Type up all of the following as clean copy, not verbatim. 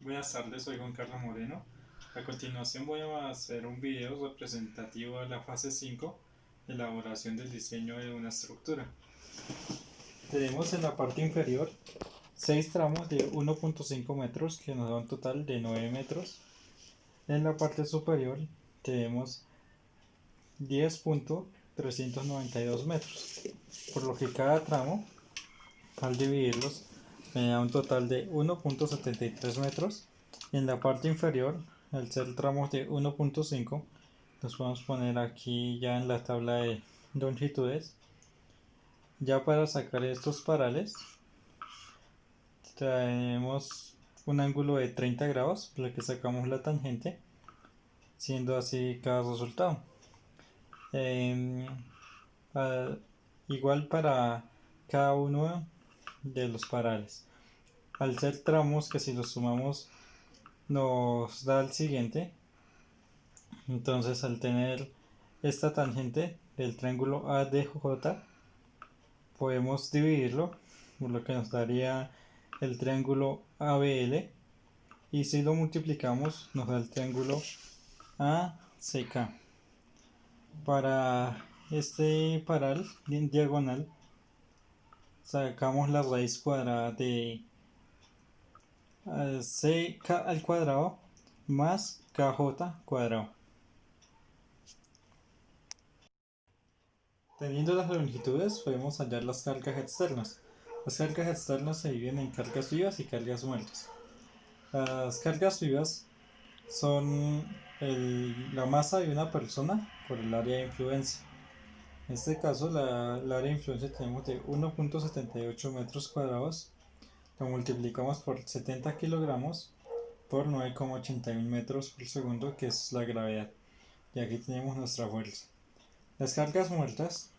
Buenas tardes, soy Juan Carlos Moreno. A continuación voy a hacer un video representativo de la fase 5, elaboración del diseño de una estructura. Tenemos en la parte inferior 6 tramos de 1.5 metros que nos da un total de 9 metros. En la parte superior tenemos 10.392 metros, por lo que cada tramo, al dividirlos, me da un total de 1.73 metros. En la parte inferior, al ser tramos de 1.5, los vamos a poner aquí ya en la tabla de longitudes. Ya para sacar estos parales, traemos un ángulo de 30 grados, por el que sacamos la tangente, siendo así cada resultado. Eh, uh, Igual para cada uno de los parales. Al ser tramos que si los sumamos nos da el siguiente, entonces al tener esta tangente del triángulo ADJ podemos dividirlo, por lo que nos daría el triángulo ABL, y si lo multiplicamos nos da el triángulo ACK. Para este paral diagonal sacamos la raíz cuadrada de CK al cuadrado más KJ cuadrado. Teniendo las longitudes podemos hallar las cargas externas. Las cargas externas se dividen en cargas vivas y cargas muertas. Las cargas vivas son la masa de una persona por el área de influencia. En este caso, el área de influencia tenemos de 1.78 metros cuadrados. Lo multiplicamos por 70 kilogramos por 9,81 metros por segundo, que es la gravedad. Y aquí tenemos nuestra fuerza. Las cargas muertas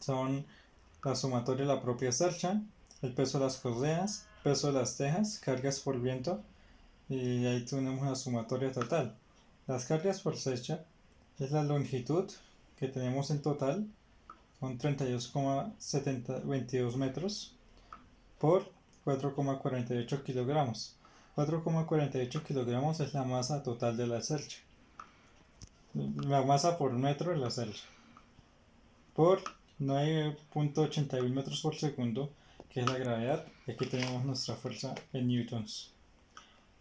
son la sumatoria de la propia cercha, el peso de las correas, peso de las tejas, cargas por viento, y ahí tenemos la sumatoria total. Las cargas por cercha es la longitud que tenemos en total, son 32,22 metros por 4,48 kilogramos. 4,48 kilogramos es la masa total de la cercha, la masa por metro de la cercha, por 9,81 metros por segundo, que es la gravedad. Aquí tenemos nuestra fuerza en newtons.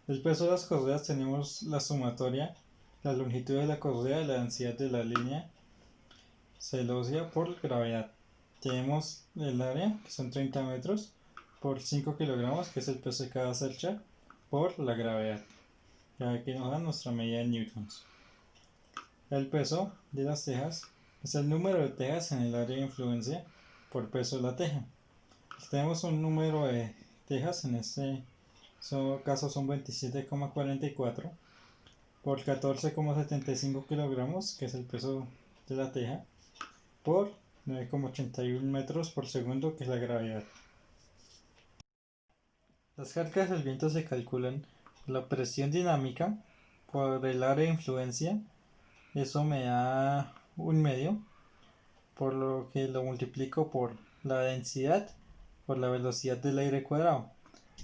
El peso de las correas tenemos la sumatoria, la longitud de la correa y la densidad de la línea celosía por gravedad. Tenemos el área, que son 30 metros, por 5 kilogramos, que es el peso de cada cercha, por la gravedad. Y aquí nos dan nuestra medida en newtons. El peso de las tejas es el número de tejas en el área de influencia por peso de la teja. Tenemos un número de tejas, en este caso son 27,44 por 14,75 kilogramos, que es el peso de la teja, por 9,81 metros por segundo, que es la gravedad. Las cargas del viento se calculan por la presión dinámica por el área de influencia. Eso me da un medio, por lo que lo multiplico por la densidad por la velocidad del aire cuadrado.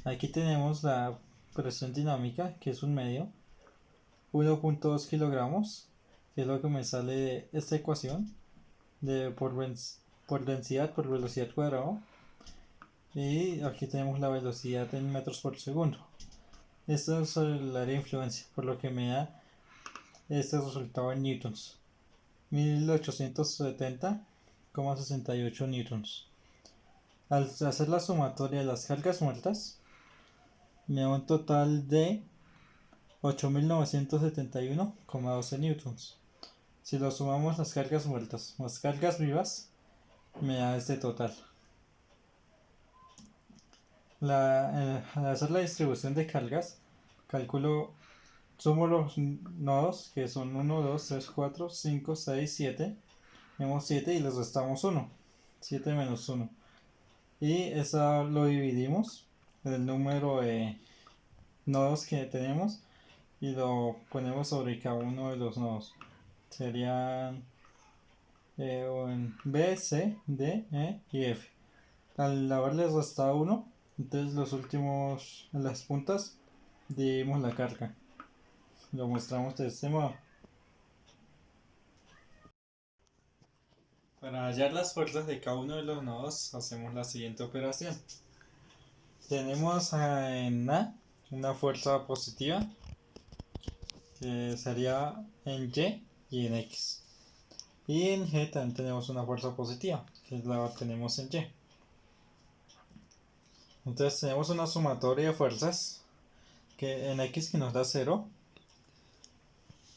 Aquí tenemos la presión dinámica, que es un medio, 1.2 kilogramos, que es lo que me sale de esta ecuación, por densidad por velocidad cuadrado. Y aquí tenemos la velocidad en metros por segundo. Esto es el área de influencia, por lo que me da este resultado en newtons, 1870,68 newtons. Al hacer la sumatoria de las cargas muertas, me da un total de 8.971,12 newtons. Si lo sumamos las cargas muertas más cargas vivas, me da este total. Al hacer la distribución de cargas, sumo los nodos, que son 1, 2, 3, 4, 5, 6, 7. Tenemos 7 y les restamos 1. 7 menos 1. Y eso lo dividimos en el número de nodos que tenemos y lo ponemos sobre cada uno de los nodos. Serían B, C, D, E y F. Al haberles restado 1, entonces las puntas dividimos la carga. Lo mostramos de este modo. Para hallar las fuerzas de cada uno de los nodos hacemos la siguiente operación. Tenemos en A una fuerza positiva que sería en Y y en X. Y en G también tenemos una fuerza positiva, que la tenemos en Y. Entonces tenemos una sumatoria de fuerzas que en X que nos da 0.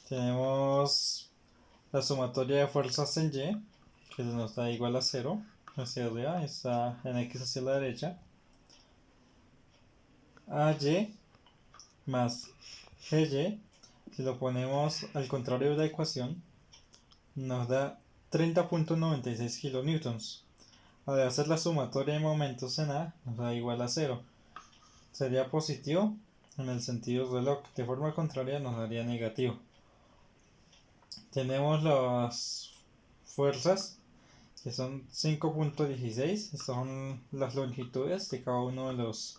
Tenemos la sumatoria de fuerzas en Y que nos da igual a 0 hacia arriba, está en X hacia la derecha. AY más GY, si lo ponemos al contrario de la ecuación, nos da 30.96 kilonewtons. Al hacer la sumatoria de momentos en A, nos da igual a 0. Sería positivo en el sentido reloj, de forma contraria nos daría negativo. Tenemos las fuerzas que son 5.16, estas son las longitudes de cada uno de los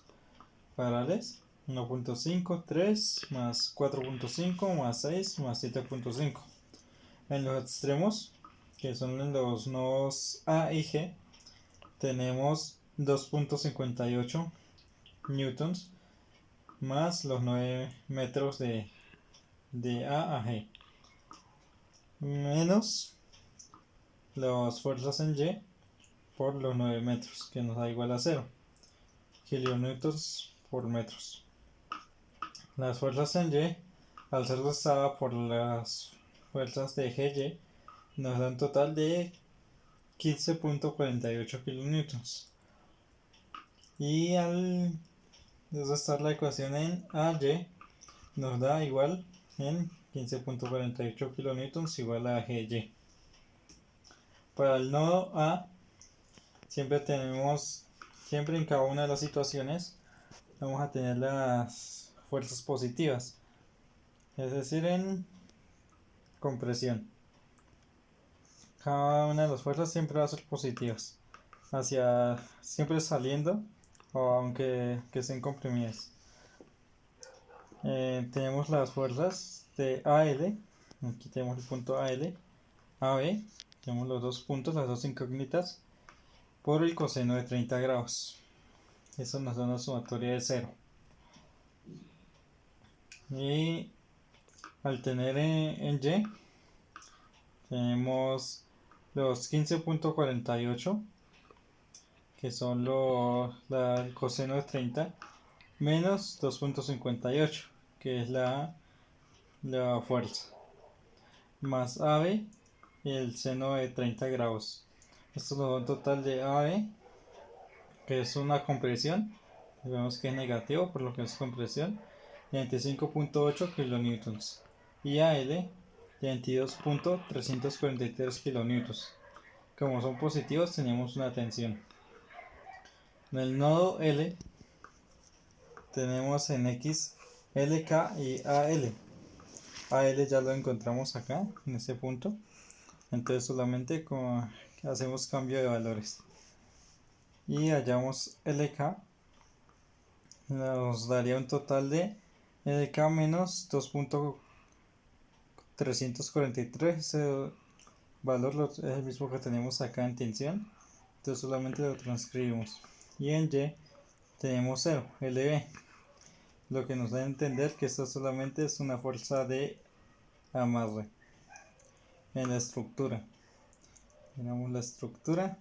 parales. 1.5, 3, más 4.5, más 6, más 7.5. En los extremos, que son en los nodos A y G, tenemos 2.58 newtons más los 9 metros de A a G, menos las fuerzas en Y por los 9 metros, que nos da igual a 0 kilonewtons por metros. Las fuerzas en Y, al ser restada por las fuerzas de GY, nos da un total de 15.48 kilonewtons. Y al restar la ecuación en AY, nos da igual en 15.48 kilonewtons igual a GY. Para el nodo A, siempre en cada una de las situaciones, vamos a tener las fuerzas positivas, es decir, en compresión. Cada una de las fuerzas siempre va a ser positivas, siempre saliendo, o aunque estén comprimidas. Tenemos las fuerzas de AL, aquí tenemos el punto AL, AB, tenemos los dos puntos, las dos incógnitas, por el coseno de 30 grados. Eso nos da una sumatoria de 0. Y al tener en Y, tenemos los 15.48, que son el coseno de 30, menos 2.58, que es la fuerza, más AB y el seno de 30 grados. Esto nos da un total de AB, que es una compresión, vemos que es negativo por lo que es compresión, de 25.8 kilonewtons, y AL de 22.343 kilonewtons. Como son positivos, tenemos una tensión. En el nodo L tenemos en X LK y AL. AL ya lo encontramos acá en este punto, entonces solamente hacemos cambio de valores y hallamos LK, nos daría un total de LK menos 2.343. Ese valor es el mismo que tenemos acá en tensión, entonces solamente lo transcribimos. Y en Y tenemos 0, LB, lo que nos da a entender que esto solamente es una fuerza de amarre. En la estructura, tenemos la estructura,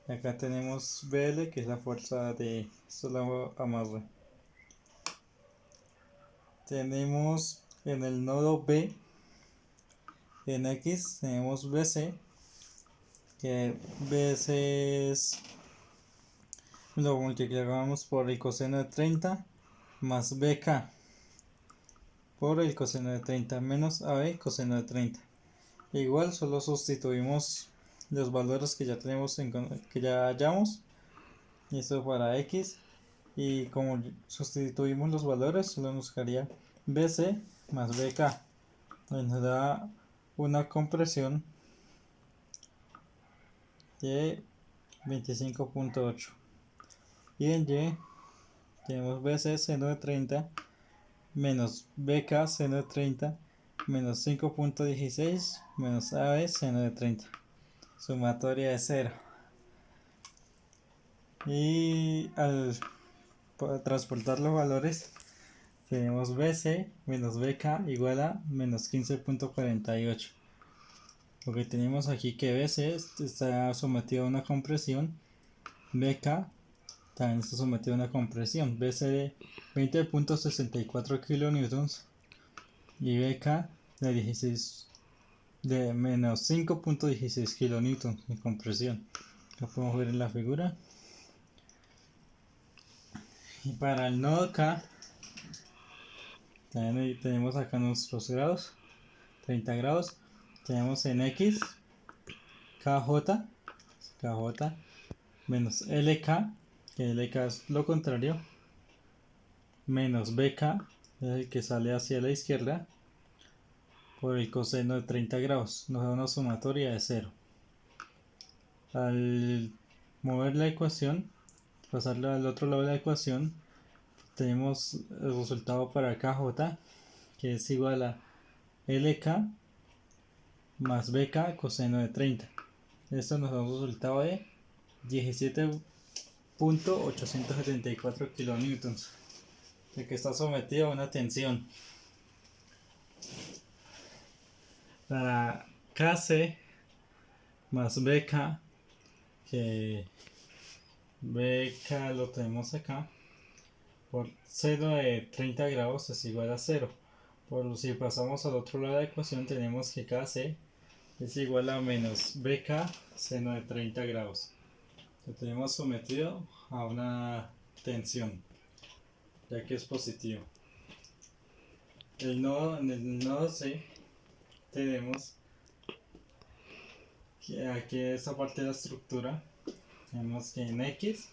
acá tenemos BL, que es la fuerza de solo amarre. Tenemos en el nodo B, en X tenemos BC, que BC lo multiplicamos por el coseno de 30 más BK por el coseno de 30 menos AB coseno de 30. Igual solo sustituimos los valores que ya tenemos que ya hallamos, y esto para X, y como sustituimos los valores solo nos quedaría BC más BK, nos da una compresión de 25.8. y en Y tenemos BC seno de 30 menos BK seno de 30 menos 5.16 menos AB seno de 30. Sumatoria de 0. Y al transportar los valores tenemos BC menos BK igual a menos 15.48. Lo que tenemos aquí que BC está sometido a una compresión, BK también está sometido a una compresión, BC de 20.64 kN y BK de menos 5.16 kN de compresión. Lo podemos ver en la figura. Y para el nodo K también tenemos acá nuestros grados, 30 grados. Tenemos en X KJ menos LK, que LK es lo contrario, menos BK, es el que sale hacia la izquierda, por el coseno de 30 grados. Nos da una sumatoria de 0. Al mover la ecuación, pasarla al otro lado de la ecuación, tenemos el resultado para KJ, que es igual a LK más BK coseno de 30. Esto nos da un resultado de 17.874 kilonewtons, de que está sometido a una tensión. Para KC más BK, que BK lo tenemos acá, por seno de 30 grados es igual a 0. Si pasamos al otro lado de la ecuación, tenemos que KC es igual a menos BK seno de 30 grados. Lo tenemos sometido a una tensión, ya que es positivo. En el nodo C tenemos que aquí esta parte de la estructura, tenemos que en X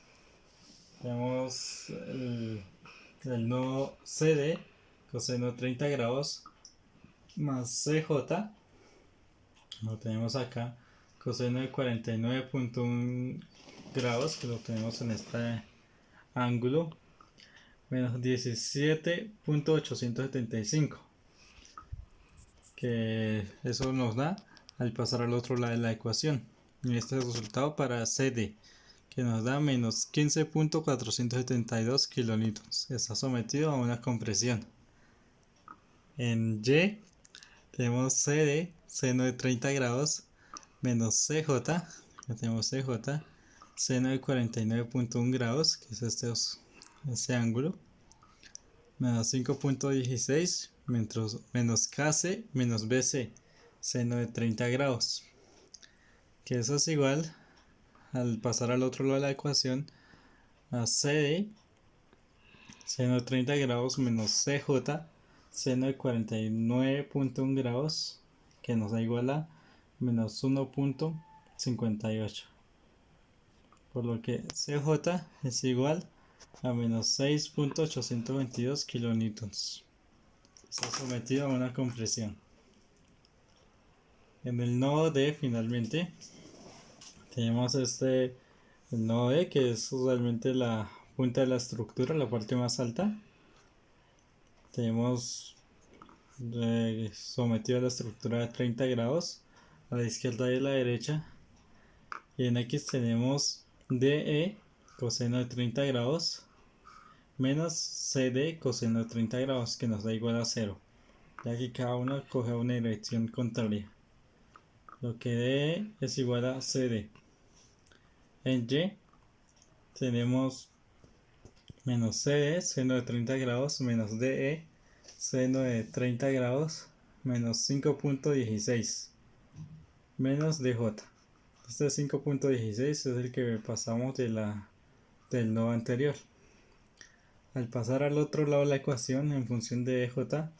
tenemos el nodo CD coseno de 30 grados más CJ, lo tenemos acá, coseno de 49.1 grados, que lo tenemos en este ángulo, menos 17.875, que eso nos da al pasar al otro lado de la ecuación. Y este es el resultado para CD, que nos da menos 15.472 kilonewtons. Está sometido a una compresión. En Y tenemos CD, seno de 30 grados, menos CJ, ya tenemos CJ, seno de 49.1 grados, que es este ángulo, menos 5.16, menos KC, menos BC, seno de 30 grados, que eso es igual, al pasar al otro lado de la ecuación, a CD, seno de 30 grados, menos CJ, seno de 49.1 grados, que nos da igual a menos 1.58. Por lo que CJ es igual a menos 6.822 kilonewtons. Está sometido a una compresión. En el nodo D finalmente tenemos el nodo D, que es realmente la punta de la estructura, la parte más alta. Tenemos sometido a la estructura de 30 grados a la izquierda y a la derecha. Y en X tenemos DE coseno de 30 grados menos CD coseno de 30 grados, que nos da igual a 0, ya que cada uno coge una dirección contraria. Lo que DE es igual a CD. En Y tenemos menos CD seno de 30 grados menos DE seno de 30 grados menos 5.16 menos DJ. Este 5.16 es el que pasamos del nodo anterior. Al pasar al otro lado de la ecuación, en función de EJ,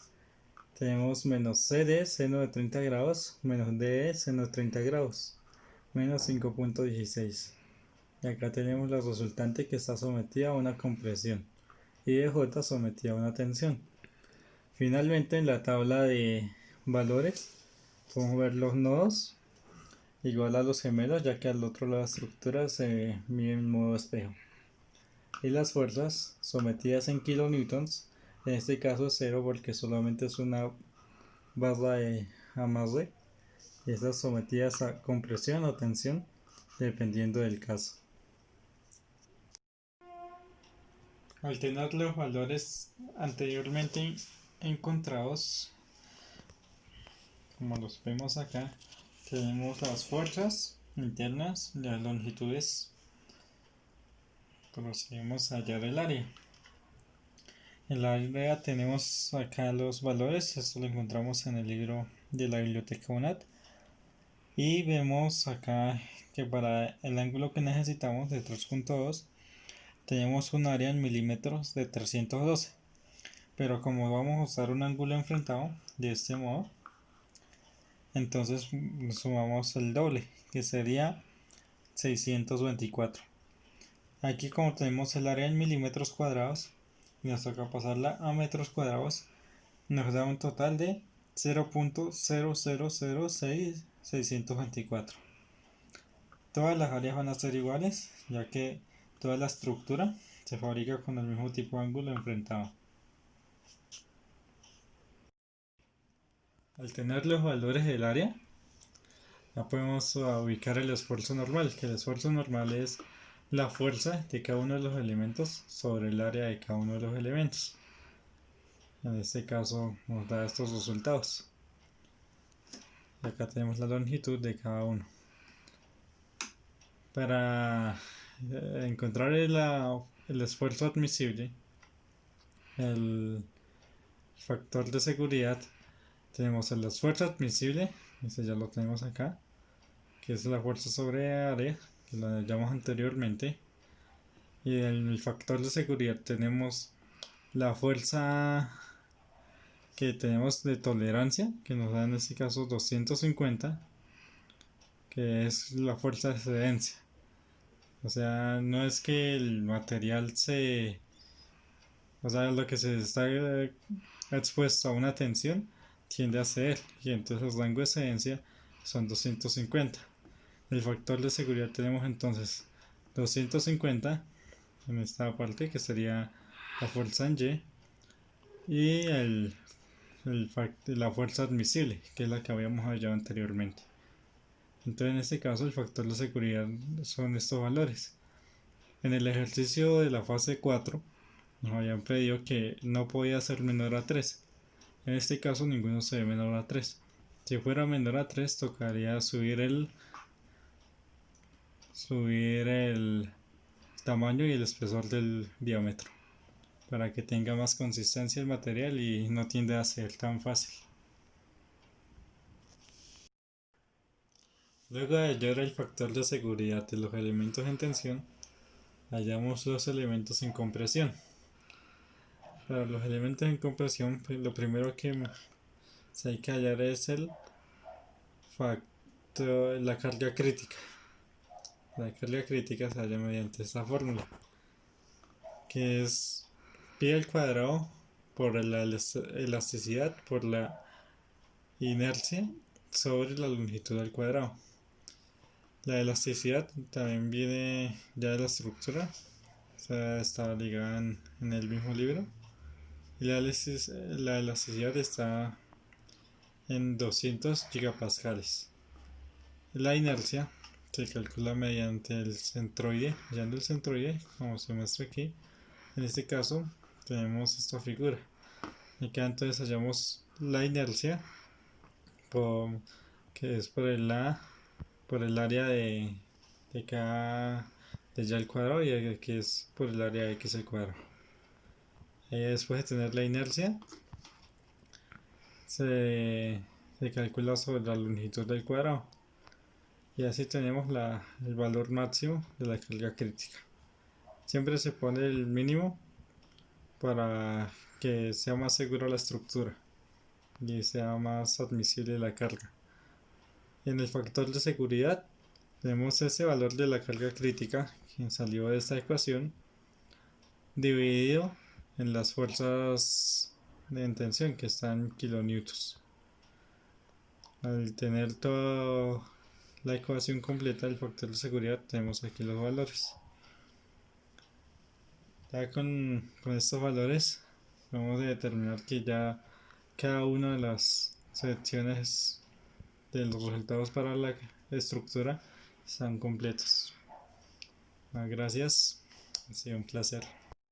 tenemos menos CD seno de 30 grados menos DE seno de 30 grados menos 5.16. Y acá tenemos la resultante, que está sometida a una compresión, y DJ sometida a una tensión. Finalmente, en la tabla de valores podemos ver los nodos igual a los gemelos, ya que al otro lado de la estructura se mide en modo espejo. Y las fuerzas sometidas en kilonewtons En este caso es cero porque solamente es una barra de amarre y está sometidas a compresión o tensión dependiendo del caso. Al tener los valores anteriormente encontrados, como los vemos acá, tenemos las fuerzas internas, las longitudes. Procedemos a hallar el área. En la área tenemos acá los valores, esto lo encontramos en el libro de la biblioteca UNAT. Y vemos acá que para el ángulo que necesitamos de 3.2 tenemos un área en milímetros de 312. Pero como vamos a usar un ángulo enfrentado de este modo, entonces sumamos el doble, que sería 624. Aquí como tenemos el área en milímetros cuadrados y nos toca pasarla a metros cuadrados, nos da un total de 0.0006624. Todas las áreas van a ser iguales, ya que toda la estructura se fabrica con el mismo tipo de ángulo enfrentado. Al tener los valores del área, ya podemos ubicar el esfuerzo normal, que el esfuerzo normal es la fuerza de cada uno de los elementos sobre el área de cada uno de los elementos. En este caso nos da estos resultados. Y acá tenemos la longitud de cada uno. Para encontrar el esfuerzo admisible, el factor de seguridad, tenemos el esfuerzo admisible, ese ya lo tenemos acá, que es la fuerza sobre área, que lo hallamos anteriormente. Y en el factor de seguridad tenemos la fuerza que tenemos de tolerancia, que nos da en este caso 250, que es la fuerza de excedencia. O sea, no es que el material o sea, lo que se está expuesto a una tensión tiende a ceder, y entonces el rango de excedencia son 250. El factor de seguridad tenemos entonces 250 en esta parte, que sería la fuerza en Y, y la fuerza admisible, que es la que habíamos hallado anteriormente. Entonces en este caso el factor de seguridad son estos valores. En el ejercicio de la fase 4 nos habían pedido que no podía ser menor a 3. En este caso ninguno se ve menor a 3. Si fuera menor a 3 tocaría subir el tamaño y el espesor del diámetro para que tenga más consistencia el material y no tiende a ser tan fácil. Luego de hallar el factor de seguridad de los elementos en tensión, hallamos los elementos en compresión. Para los elementos en compresión, pues lo primero que hay que hallar es la carga crítica. La carga crítica se halla mediante esta fórmula, que es pi al cuadrado por la elasticidad por la inercia sobre la longitud al cuadrado. La elasticidad también viene ya de la estructura, o sea, está ligada en el mismo libro. Y la elasticidad está en 200 gigapascales. La inercia se calcula mediante el centroide, hallando el centroide, como se muestra aquí. En este caso tenemos esta figura. Acá entonces hallamos la inercia, que es por el área de cada de y al cuadrado, y aquí es por el área de x al cuadrado. Después de tener la inercia, se calcula sobre la longitud del cuadrado, y así tenemos el valor máximo de la carga crítica. Siempre se pone el mínimo para que sea más segura la estructura y sea más admisible la carga. En el factor de seguridad tenemos ese valor de la carga crítica que salió de esta ecuación dividido en las fuerzas de tensión, que están en kilonewtons. Al tener toda la ecuación completa del factor de seguridad, tenemos aquí los valores. Ya con estos valores Vamos a determinar que ya cada una de las secciones de los resultados para la estructura están completos. Gracias, ha sido un placer.